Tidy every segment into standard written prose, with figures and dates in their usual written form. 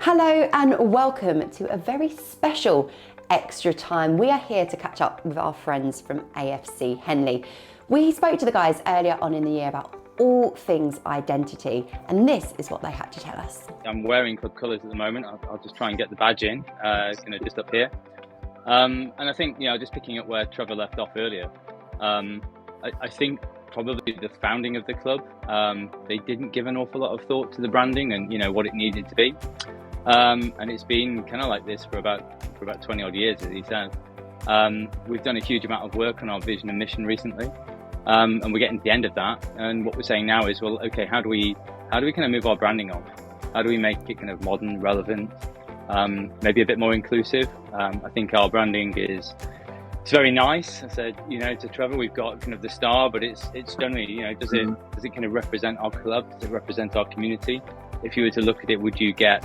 Hello and welcome to a very special extra time. We are here to catch up with our friends from AFC Henley. We spoke to the guys earlier on in the year about all things identity, and this is what they had to tell us. I'm wearing club colours at the moment. I'll just try and get the badge in, just up here. And I think, just picking up where Trevor left off earlier, I think probably the founding of the club, they didn't give an awful lot of thought to the branding and, what it needed to be. And it's been kind of like this for about 20 odd years, as he said. We've done a huge amount of work on our vision and mission recently. And we're getting to the end of that. And what we're saying now is, well, okay, how do we kind of move our branding on? How do we make it kind of modern, relevant, maybe a bit more inclusive? I think our branding it's very nice. I said, to Trevor, we've got kind of the star, but it's generally, does it kind of represent our club? Does it represent our community? If you were to look at it, would you get,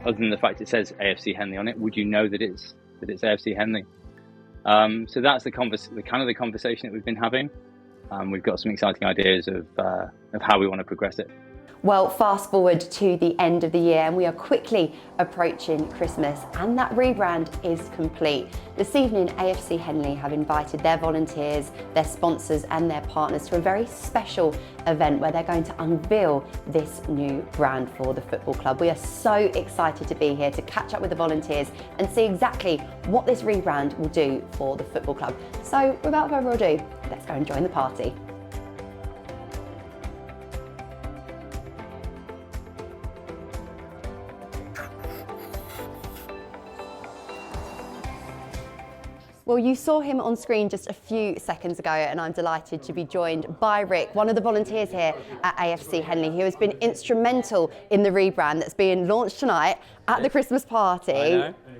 other than the fact it says AFC Henley on it, would you know that it's AFC Henley? So that's the conversation that we've been having. We've got some exciting ideas of how we want to progress it. Well, fast forward to the end of the year and we are quickly approaching Christmas, and that rebrand is complete. This evening, AFC Henley have invited their volunteers, their sponsors and their partners to a very special event where they're going to unveil this new brand for the football club. We are so excited to be here to catch up with the volunteers and see exactly what this rebrand will do for the football club. So without further ado, let's go and join the party. Well, you saw him on screen just a few seconds ago, and I'm delighted to be joined by Rick, one of the volunteers here at AFC Henley, who has been instrumental in the rebrand that's being launched tonight at the Christmas party.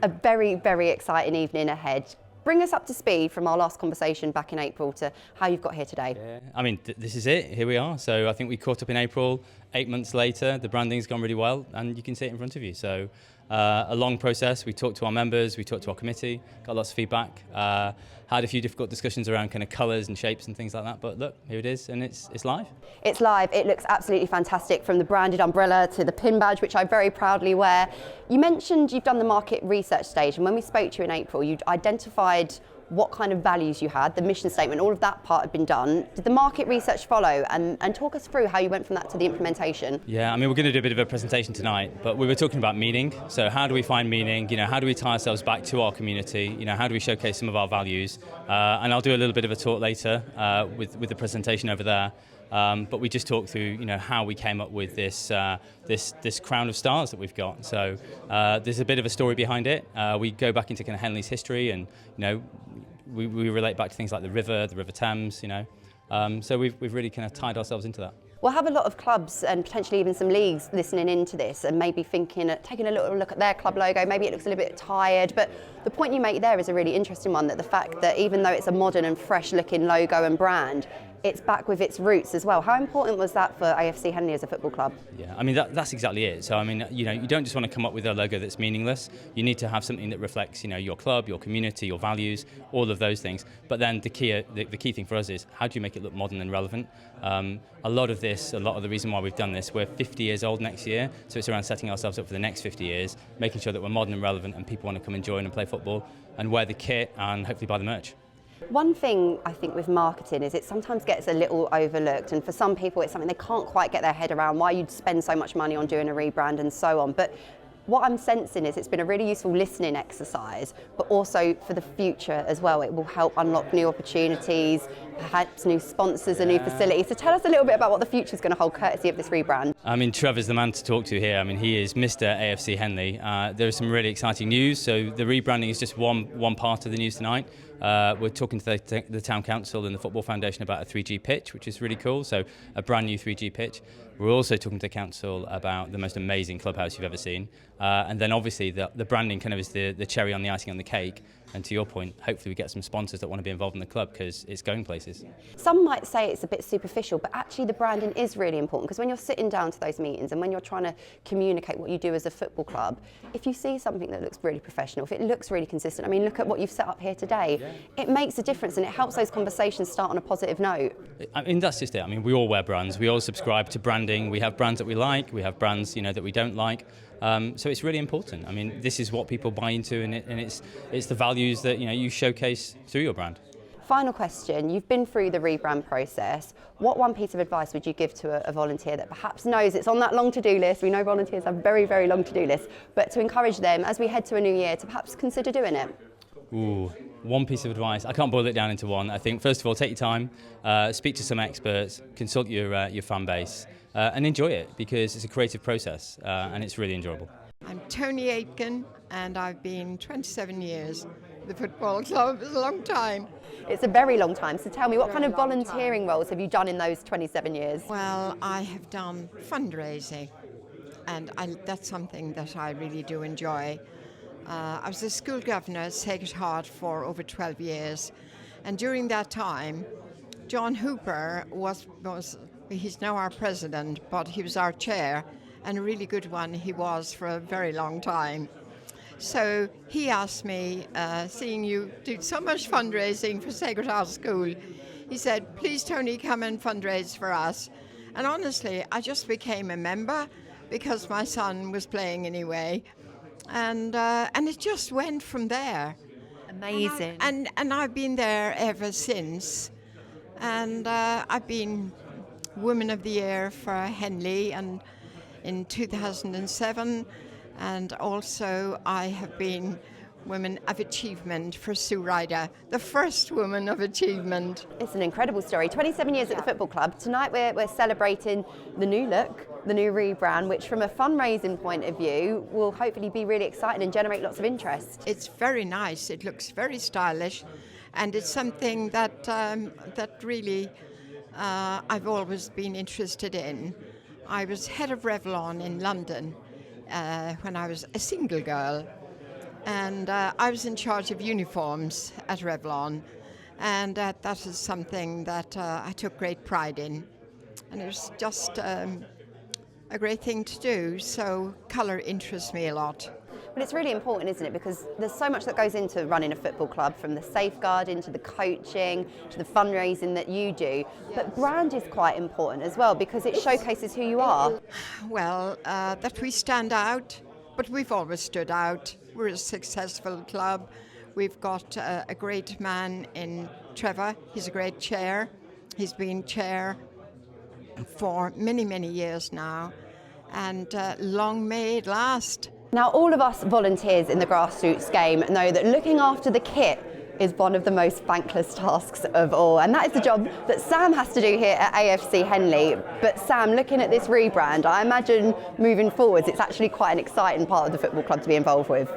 A very, very exciting evening ahead. Bring us up to speed from our last conversation back in April to how you've got here today. Yeah, I mean, this is it. Here we are. So I think we caught up in April. 8 months later, the branding's gone really well, and you can see it in front of you. So a long process. We talked to our members, we talked to our committee, got lots of feedback, had a few difficult discussions around kind of colours and shapes and things like that. But look, here it is, and it's live. It's live. It looks absolutely fantastic, from the branded umbrella to the pin badge, which I very proudly wear. You mentioned you've done the market research stage, and when we spoke to you in April, you'd identified what kind of values you had, the mission statement, all of that part had been done. Did the market research follow? And talk us through how you went from that to the implementation. Yeah, I mean, we're going to do a bit of a presentation tonight, but we were talking about meaning. So how do we find meaning? How do we tie ourselves back to our community? How do we showcase some of our values? And I'll do a little bit of a talk later with the presentation over there. But we just talked through, how we came up with this crown of stars that we've got. So there's a bit of a story behind it. We go back into kind of Henley's history, and we relate back to things like the River Thames. So we've really kind of tied ourselves into that. We'll have a lot of clubs and potentially even some leagues listening into this and maybe taking a little look at their club logo. Maybe it looks a little bit tired, but the point you make there is a really interesting one, that the fact that even though it's a modern and fresh looking logo and brand, it's back with its roots as well. How important was that for AFC Henley as a football club? Yeah, I mean, that's exactly it. So, I mean, you don't just want to come up with a logo that's meaningless. You need to have something that reflects, your club, your community, your values, all of those things. But then the key thing for us is, how do you make it look modern and relevant? A lot of the reason why we've done this, we're 50 years old next year, so it's around setting ourselves up for the next 50 years, making sure that we're modern and relevant and people want to come and join and play football and wear the kit and hopefully buy the merch. One thing I think with marketing is it sometimes gets a little overlooked, and for some people it's something they can't quite get their head around, why you'd spend so much money on doing a rebrand and so on. But what I'm sensing is it's been a really useful listening exercise, but also for the future as well. It will help unlock new opportunities, perhaps new sponsors and new facilities. So tell us a little bit about what the future is going to hold courtesy of this rebrand. I mean, Trevor's the man to talk to here. I mean, he is Mr. AFC Henley. There is some really exciting news. So the rebranding is just one part of the news tonight. We're talking to the Town Council and the Football Foundation about a 3G pitch, which is really cool. So a brand new 3G pitch. We're also talking to the council about the most amazing clubhouse you've ever seen. And then obviously the branding kind of is the cherry on the icing on the cake. And to your point, hopefully we get some sponsors that want to be involved in the club because it's going places. Some might say it's a bit superficial, but actually the branding is really important, because when you're sitting down to those meetings and when you're trying to communicate what you do as a football club, if you see something that looks really professional, if it looks really consistent, I mean, look at what you've set up here today. Yeah. It makes a difference and it helps those conversations start on a positive note. I mean, that's just it. I mean, we all wear brands. We all subscribe to branding. We have brands that we like. We have brands, that we don't like. So it's really important. I mean, this is what people buy into, and it's the values that you showcase through your brand. Final question, you've been through the rebrand process. What one piece of advice would you give to a volunteer that perhaps knows it's on that long to-do list? We know volunteers have very, very long to-do lists, but to encourage them as we head to a new year to perhaps consider doing it? Ooh, one piece of advice. I can't boil it down into one. I think, first of all, take your time, speak to some experts, consult your fan base, and enjoy it, because it's a creative process and it's really enjoyable. I'm Tony Aitken, and I've been 27 years at the football club. It's a long time. It's a very long time. So tell me, what kind of volunteering roles have you done in those 27 years? Well, I have done fundraising, and that's something that I really do enjoy. I was a school governor at Sacred Heart for over 12 years, and during that time, John Hooper he's now our president, but he was our chair, and a really good one he was for a very long time. So he asked me, seeing you do so much fundraising for Sacred Heart School, he said, please, Tony, come and fundraise for us. And honestly, I just became a member because my son was playing anyway. And it just went from there. Amazing. And I've been there ever since. And I've been Woman of the Year for Henley and in 2007. And also I have been Woman of Achievement for Sue Ryder, the first Woman of Achievement. It's an incredible story. 27 years at the football club. Tonight we're celebrating the new look, the new rebrand, which from a fundraising point of view will hopefully be really exciting and generate lots of interest. It's very nice. It looks very stylish, and it's something that really I've always been interested in. I was head of Revlon in London when I was a single girl, and I was in charge of uniforms at Revlon, and that is something that I took great pride in, and it was just a great thing to do. So colour interests me a lot. But it's really important, isn't it? Because there's so much that goes into running a football club, from the safeguarding to the coaching to the fundraising that you do. But brand is quite important as well, because it showcases who you are. Well, that we stand out, but we've always stood out. We're a successful club. We've got a great man in Trevor. He's a great chair. He's been chair for many, many years now, and long may it last. Now, all of us volunteers in the Grassroots game know that looking after the kit is one of the most thankless tasks of all, and that is the job that Sam has to do here at AFC Henley. But Sam, looking at this rebrand, I imagine moving forwards it's actually quite an exciting part of the football club to be involved with.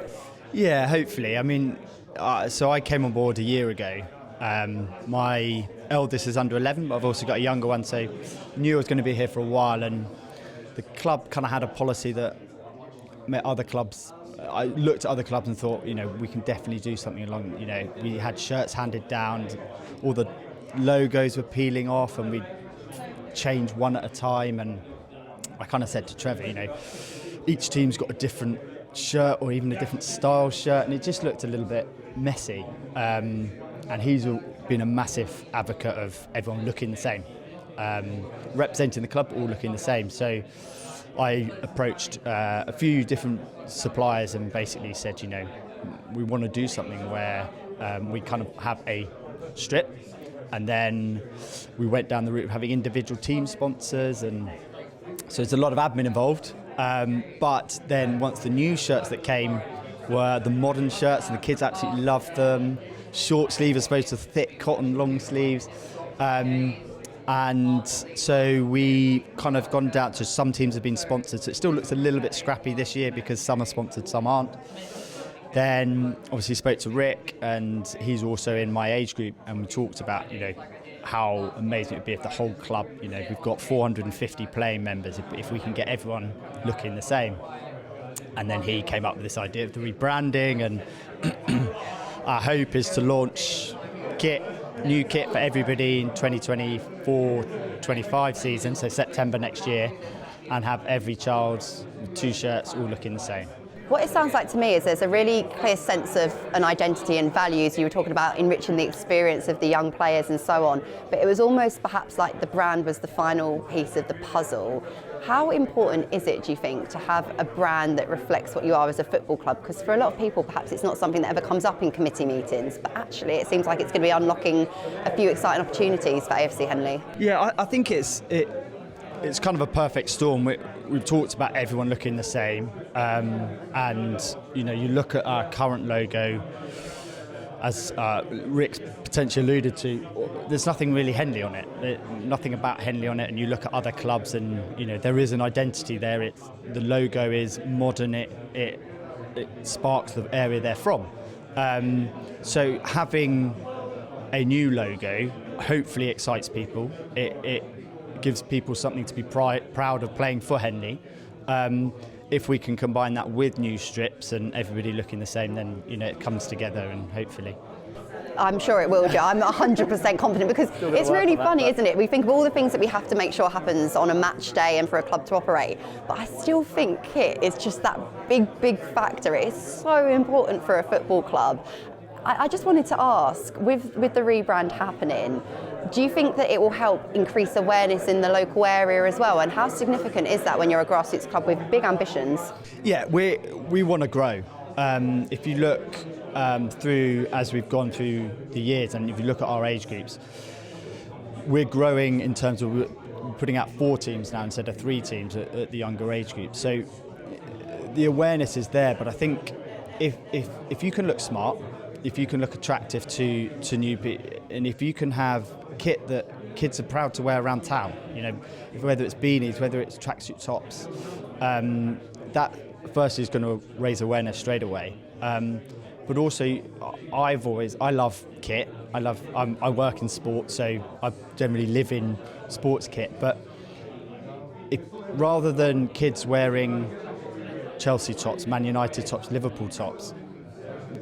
Yeah, hopefully. I mean, so I came on board a year ago. My eldest is under 11, but I've also got a younger one, so I knew I was going to be here for a while, and the club kind of had a policy that met other clubs. I looked at other clubs and thought, we can definitely do something along, we had shirts handed down, all the logos were peeling off, and we'd change one at a time. And I kind of said to Trevor, each team's got a different shirt or even a different style shirt, and it just looked a little bit messy. And he's been a massive advocate of everyone looking the same, representing the club, all looking the same. So I approached a few different suppliers and basically said, we want to do something where we kind of have a strip, and then we went down the route of having individual team sponsors, and so it's a lot of admin involved. But then once the new shirts that came were the modern shirts, and the kids absolutely loved them, short sleeve as opposed to thick cotton long sleeves. And so we kind of gone down to some teams have been sponsored, so it still looks a little bit scrappy this year because some are sponsored, some aren't. Then obviously spoke to Rick, and he's also in my age group, and we talked about how amazing it would be if the whole club, we've got 450 playing members, if we can get everyone looking the same. And then he came up with this idea of the rebranding, and our hope is to launch new kit for everybody in 2024-25 season, so September next year, and have every child with 2 shirts all looking the same. What it sounds like to me is there's a really clear sense of an identity and values. You were talking about enriching the experience of the young players and so on, but it was almost perhaps like the brand was the final piece of the puzzle. How important is it, do you think, to have a brand that reflects what you are as a football club? Because for a lot of people, perhaps it's not something that ever comes up in committee meetings, but actually it seems like it's going to be unlocking a few exciting opportunities for AFC Henley. Yeah, I think it's kind of a perfect storm. We've talked about everyone looking the same, and you look at our current logo, as Rick's potentially alluded to, there's nothing really Henley on it, nothing about Henley on it, and you look at other clubs and there is an identity there. The logo is modern, it sparks the area they're from. So having a new logo hopefully excites people. It gives people something to be proud of playing for Henley. If we can combine that with new strips and everybody looking the same, then it comes together, and hopefully. I'm sure it will, Joe. I'm 100% confident, because it's really funny, isn't it? We think of all the things that we have to make sure happens on a match day and for a club to operate, but I still think kit is just that big factor. It is so important for a football club. I just wanted to ask, with the rebrand happening, do you think that it will help increase awareness in the local area as well? And how significant is that when you're a grassroots club with big ambitions? Yeah, we want to grow. If you look through, as we've gone through the years, and if you look at our age groups, we're growing in terms of putting out 4 teams now instead of 3 teams at the younger age group. So the awareness is there, but I think if you can look smart, if you can look attractive to new people, and if you can have kit that kids are proud to wear around town, whether it's beanies, whether it's tracksuit tops, that first is going to raise awareness straight away. But also, I love kit. I work in sports, so I generally live in sports kit. But rather than kids wearing Chelsea tops, Man United tops, Liverpool tops,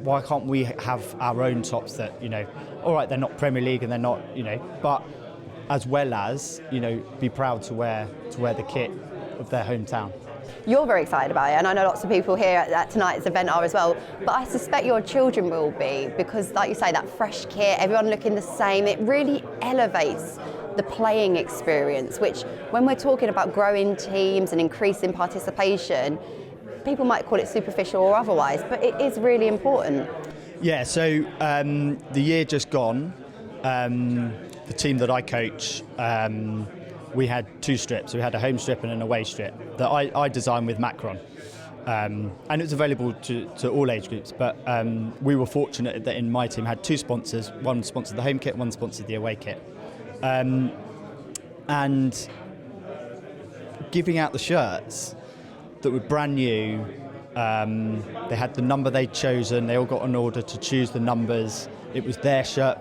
why can't we have our own tops that, all right, they're not Premier League and they're not, but as well as, be proud to wear the kit of their hometown. You're very excited about it, and I know lots of people here at tonight's event are as well, but I suspect your children will be, because like you say, that fresh kit, everyone looking the same, it really elevates the playing experience, which when we're talking about growing teams and increasing participation, people might call it superficial or otherwise, but it is really important. Yeah, so the year just gone, the team that I coach, we had 2 strips. We had a home strip and an away strip that I designed with Macron. And it was available to all age groups, but we were fortunate that in my team had 2 sponsors. One sponsored the home kit, one sponsored the away kit. And giving out the shirts that were brand new, they had the number they'd chosen, they all got an order to choose the numbers, it was their shirt,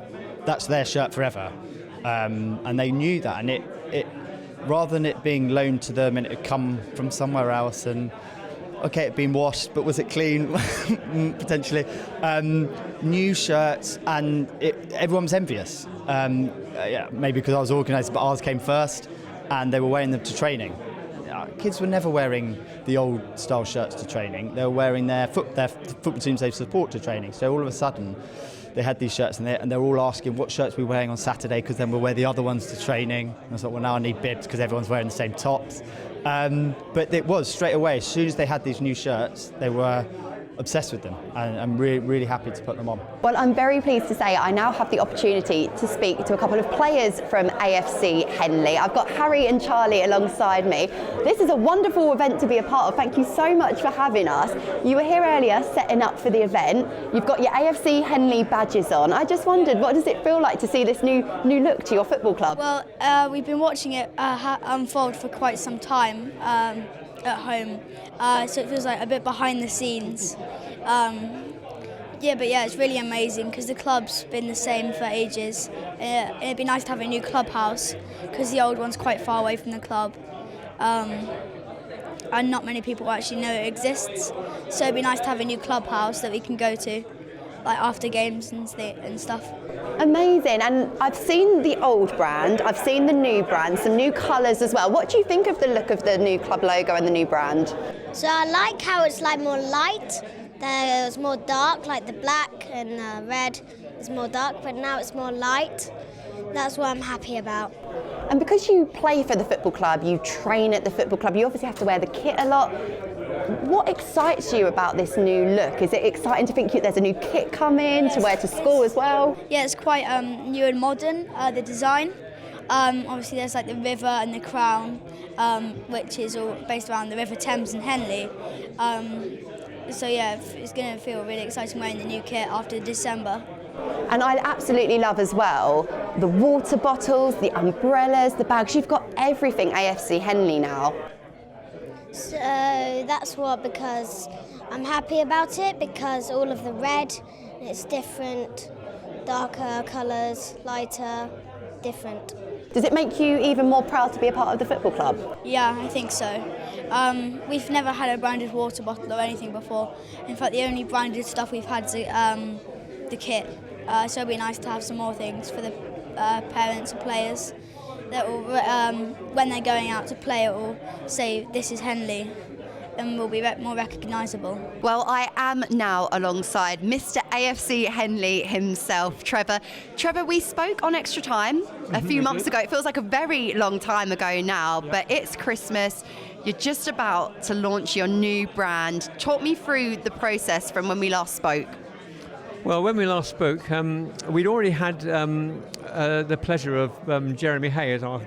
that's their shirt forever. And they knew that, and it rather than it being loaned to them and it had come from somewhere else, and okay, it'd been washed, but was it clean? Potentially. New shirts, and everyone was envious. Maybe because I was organised, but ours came first, and they were wearing them to training. Kids were never wearing the old style shirts to training. They were wearing their football teams they support to training. So all of a sudden, they had these shirts, and they're all asking what shirts we're wearing on Saturday, because then we'll wear the other ones to training. And I thought, well, now I need bibs because everyone's wearing the same tops. But it was straight away, as soon as they had these new shirts, they were obsessed with them, and I'm really happy to put them on. Well, I'm very pleased to say I now have the opportunity to speak to a couple of players from AFC Henley. I've got Harry and Charlie alongside me. This is a wonderful event to be a part of. Thank you so much for having us. You were here earlier setting up for the event. You've got your AFC Henley badges on. I just wondered, what does it feel like to see this new look to your football club? Well, we've been watching it unfold for quite some time at home, so it feels like a bit behind the scenes. It's really amazing because the club's been the same for ages. It'd be nice to have a new clubhouse because the old one's quite far away from the club, and not many people actually know it exists. So it'd be nice to have a new clubhouse that we can go to, like after games and stuff. Amazing. And I've seen the old brand, I've seen the new brand, some new colours as well. What do you think of the look of the new club logo and the new brand? So I like how it's like more light. There's more dark, like the black and red is more dark, but now it's more light. That's what I'm happy about. And because you play for the football club, you train at the football club, you obviously have to wear the kit a lot. What excites you about this new look? Is it exciting to think there's a new kit coming to wear to school as well? Yeah, it's quite new and modern, the design. Obviously there's like the river and the crown, which is all based around the River Thames in Henley. So yeah, it's going to feel really exciting wearing the new kit after December. And I absolutely love as well the water bottles, the umbrellas, the bags. You've got everything AFC Henley now. So that's because I'm happy about it, because all of the red, it's different, darker colours, lighter, different. Does it make you even more proud to be a part of the football club? Yeah, I think so. We've never had a branded water bottle or anything before. In fact, the only branded stuff we've had is the kit. So it'd be nice to have some more things for the parents and players that will, when they're going out to play, it will say this is Henley and will be more recognisable. Well, I am now alongside Mr. AFC Henley himself, Trevor. Trevor, we spoke on Extra Time a few months ago. It feels like a very long time ago now, but it's Christmas. You're just about to launch your new brand. Talk me through the process from when we last spoke. Well, when we last spoke, we'd already had the pleasure of Jeremy Hay as our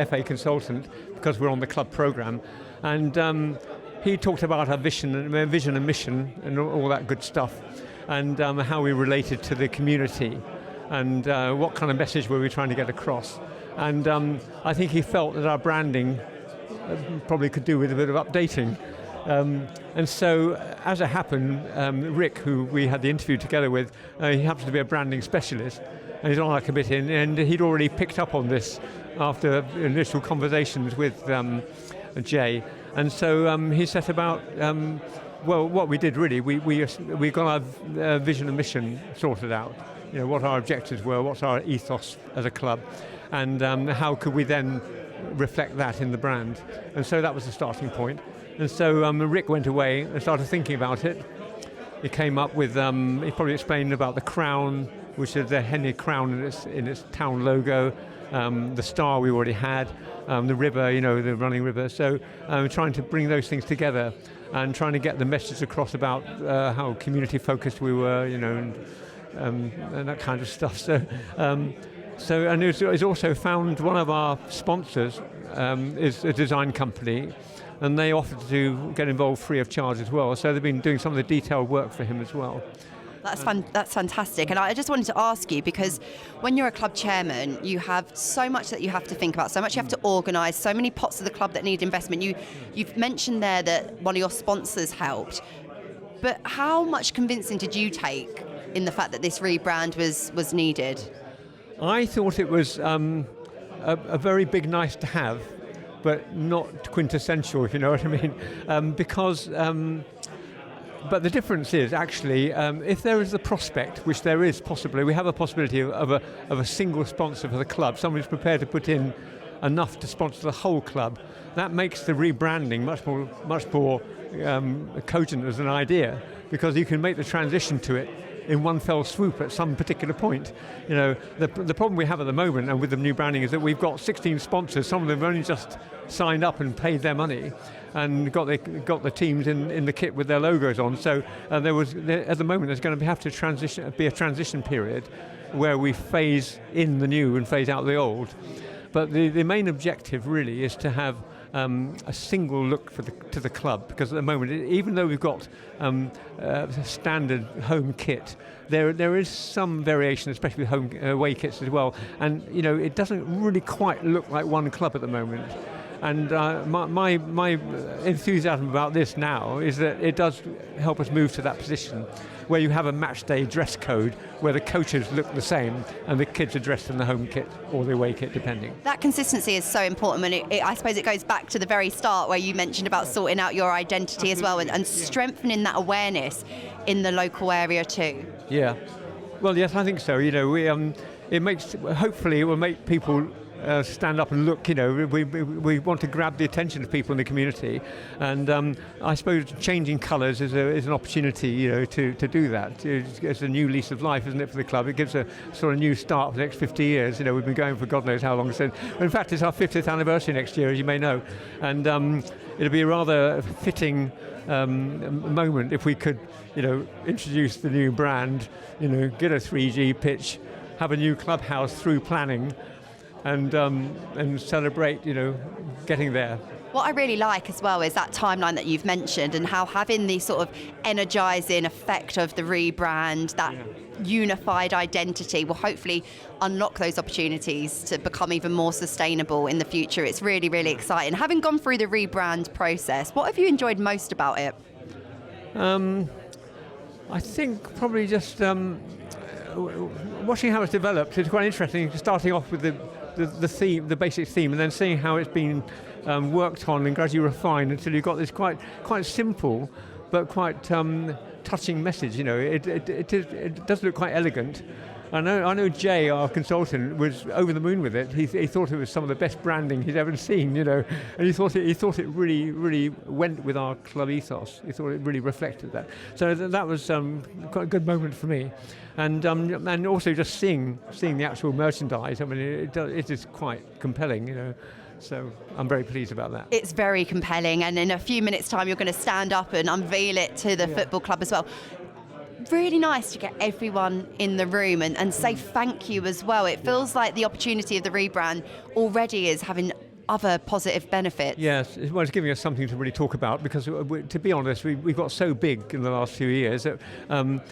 FA consultant, because we're on the club programme, and he talked about our vision and mission and all that good stuff, and how we related to the community, and what kind of message were we trying to get across. And I think he felt that our branding probably could do with a bit of updating. And so, as it happened, Rick, who we had the interview together with, he happens to be a branding specialist, and he's on our committee, and he'd already picked up on this after initial conversations with Jay. And so he set about, well, what we did really, we got our vision and mission sorted out, you know, what our objectives were, what's our ethos as a club, and how could we then reflect that in the brand. And so that was the starting point. And so Rick went away and started thinking about it. He came up with, he probably explained about the crown, which is the Henley crown in its town logo, the star we already had, the river, you know, the running river. So trying to bring those things together and trying to get the message across about how community focused we were, you know, and that kind of stuff. So and it's also found one of our sponsors is a design company, and they offered to get involved free of charge as well. So they've been doing some of the detailed work for him as well. That's fantastic. And I just wanted to ask you, because when you're a club chairman, you have so much that you have to think about, so much you have to organise, so many pots of the club that need investment. You've mentioned there that one of your sponsors helped, but how much convincing did you take in the fact that this rebrand was needed? I thought it was a very big nice to have, but not quintessential, if you know what I mean, because... But the difference is actually, if there is the prospect, which there is possibly, we have a possibility of a single sponsor for the club, someone who's prepared to put in enough to sponsor the whole club. That makes the rebranding much more cogent as an idea, because you can make the transition to it in one fell swoop at some particular point. You know, the problem we have at the moment, and with the new branding, is that we've got 16 sponsors. Some of them have only just signed up and paid their money, and got the teams in the kit with their logos on. So at the moment there's going to have to be a transition period where we phase in the new and phase out the old. But the main objective really is to have a single look to the club, because at the moment, even though we've got a standard home kit, there is some variation, especially with home away kits as well. And you know, it doesn't really quite look like one club at the moment. And my enthusiasm about this now is that it does help us move to that position where you have a match day dress code where the coaches look the same and the kids are dressed in the home kit or the away kit, depending. That consistency is so important, and I suppose it goes back to the very start where you mentioned about sorting out your identity as well, and strengthening that awareness in the local area too. Yeah. Well, yes, I think so. You know, hopefully it will make people stand up and look. We want to grab the attention of people in the community, and I suppose changing colours is an opportunity, to do that. It's a new lease of life, isn't it, for the club? It gives a sort of new start for the next 50 years. We've been going for God knows how long. So, in fact, it's our 50th anniversary next year, as you may know, and it'll be a rather fitting moment if we could, introduce the new brand, get a 3G pitch, have a new clubhouse through planning, and celebrate, getting there. What I really like as well is that timeline that you've mentioned, and how having the sort of energising effect of the rebrand, that unified identity, will hopefully unlock those opportunities to become even more sustainable in the future. It's really, really exciting. Having gone through the rebrand process, what have you enjoyed most about it? I think probably just watching how it's developed. It's quite interesting, starting off with the theme, the basic theme, and then seeing how it's been worked on and gradually refined until you've got this quite simple but quite touching message. It does look quite elegant. I know Jay, our consultant, was over the moon with it. He thought it was some of the best branding he'd ever seen, and he thought it really, really went with our club ethos. He thought it really reflected that. So that was quite a good moment for me, and also just seeing the actual merchandise. I mean, it is quite compelling, So I'm very pleased about that. It's very compelling, and in a few minutes' time you're going to stand up and unveil it to the football club as well. Really nice to get everyone in the room and say thank you as well. It feels like the opportunity of the rebrand already is having other positive benefits. Yes, well, it's giving us something to really talk about, because to be honest, we've got so big in the last few years that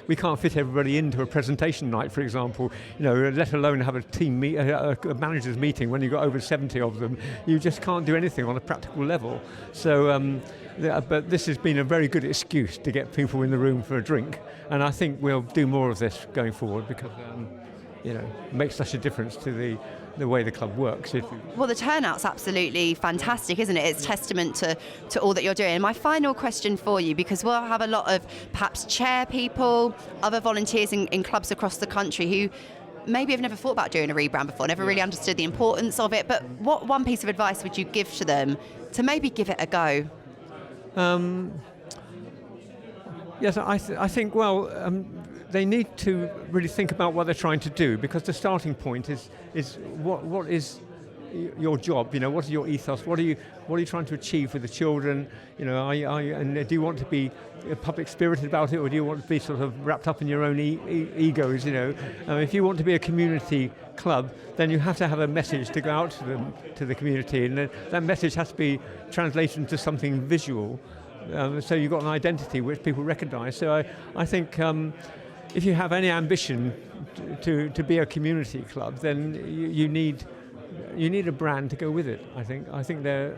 we can't fit everybody into a presentation night, for example, let alone have a manager's meeting when you've got over 70 of them. You just can't do anything on a practical level. So but this has been a very good excuse to get people in the room for a drink, and I think we'll do more of this going forward, because it makes such a difference to the way the club works. Well, the turnout's absolutely fantastic, isn't it? It's testament to all that you're doing. And my final question for you, because we'll have a lot of perhaps chair people, other volunteers in clubs across the country who maybe have never thought about doing a rebrand before, never really understood the importance of it, but what one piece of advice would you give to them to maybe give it a go? Yes, I think, they need to really think about what they're trying to do, because the starting point is what is your job? What is your ethos? What are you trying to achieve with the children? And do you want to be public spirited about it, or do you want to be sort of wrapped up in your own egos? If you want to be a community club, then you have to have a message to go out to the community, and that message has to be translated into something visual. So you've got an identity which people recognise. So I think if you have any ambition to be a community club, then you need a brand to go with it. I think they're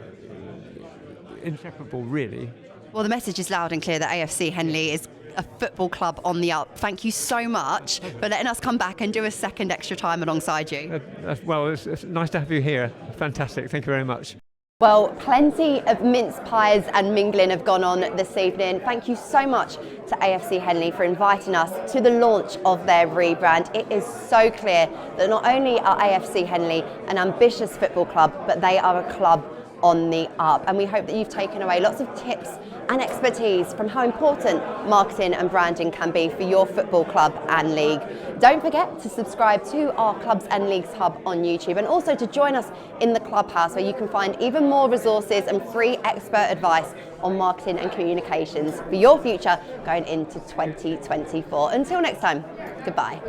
inseparable, really. Well, the message is loud and clear that AFC Henley is a football club on the up. Thank you so much for letting us come back and do a second extra time alongside you. Well, it's nice to have you here. Fantastic. Thank you very much. Well, plenty of mince pies and mingling have gone on this evening. Thank you so much to AFC Henley for inviting us to the launch of their rebrand. It is so clear that not only are AFC Henley an ambitious football club, but they are a club on the up. And we hope that you've taken away lots of tips and expertise from how important marketing and branding can be for your football club and league. Don't forget to subscribe to our Clubs and Leagues Hub on YouTube, and also to join us in the Clubhouse, where you can find even more resources and free expert advice on marketing and communications for your future going into 2024. Until next time, goodbye.